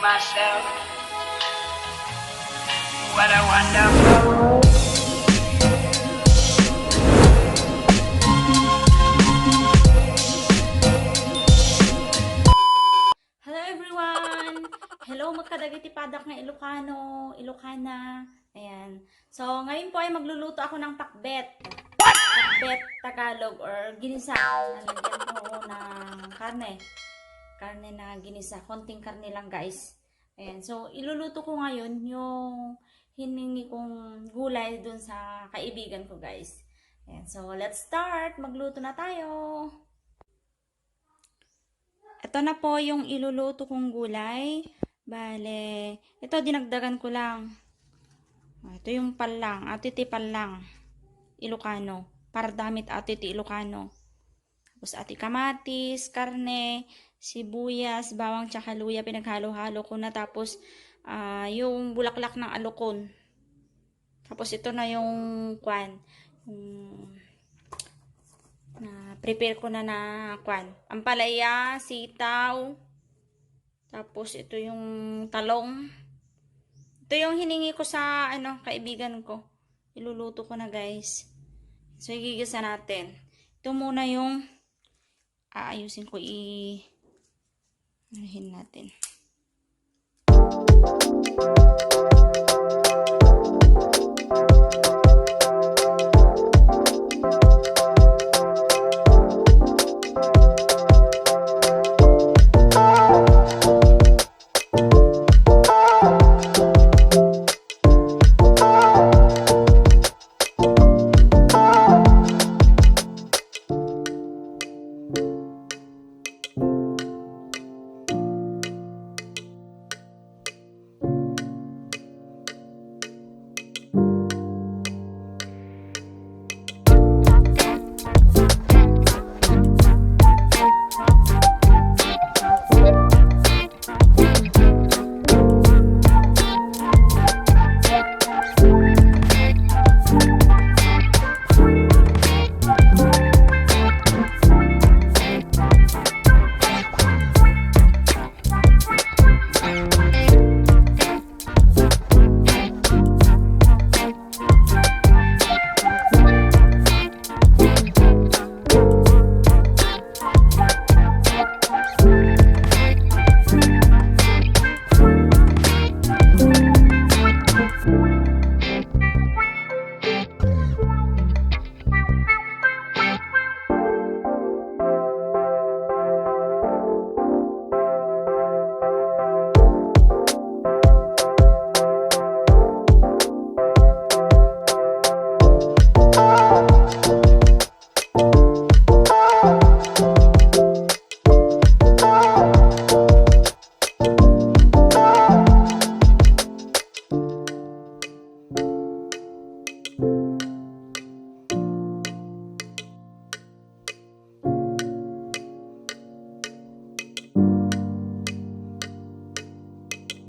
myself, what a wonderful world. Hello everyone! Hello magkadagitipadak nga Ilocano, Ilocana. Ayan. So, ngayon po ay magluluto ako ng pakbet. Pakbet Tagalog or ginisa. Nalagyan ko ng karne. Karne na ginisa. Konting karne lang guys. Ayan. So, iluluto ko ngayon yung hiningi kong gulay dun sa kaibigan ko guys. Ayan. So, let's start. Magluto na tayo. Ito na po yung iluluto kong gulay. Bale, ito dinagdagan ko lang. Ito yung palang, atiti palang. Ilocano. Para damit atiti Ilocano. Tapos ati kamatis, karne, sibuyas, bawang tsaka luya. Pinaghalo-halo ko na. Tapos yung bulaklak ng alukon. Tapos ito na yung kwan. Yung prepare ko na kwan. Ampalaya, sitaw. Tapos ito yung talong. Ito yung hiningi ko sa kaibigan ko. Iluluto ko na guys. So igigisa natin. Ito muna yung aayusin ko anuhin natin.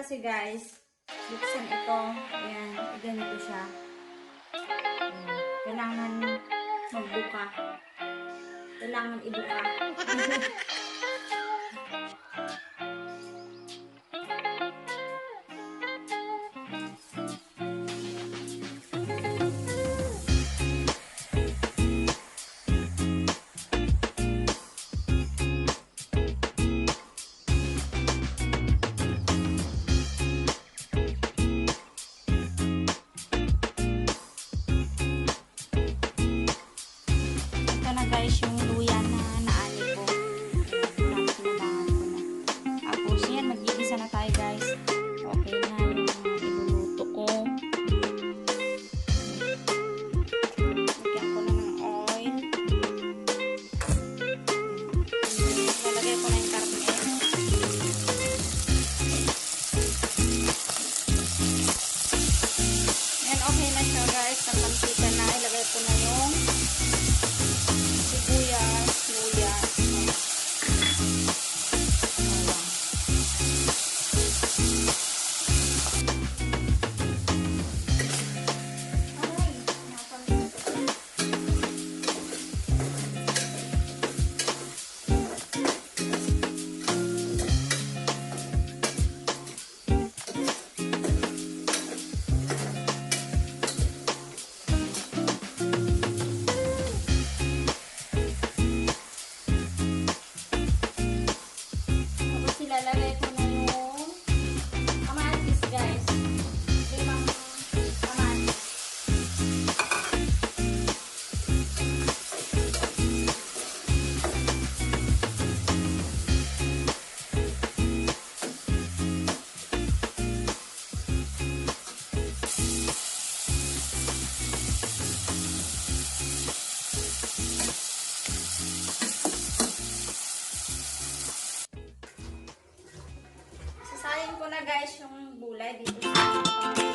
Kasi guys, buksan ito. Ayan, ganito siya. Ayan. Kailangan magbuka. Kailangan ibuka. Ito na guys yung luya na naani ko. guys yung gulay dito sa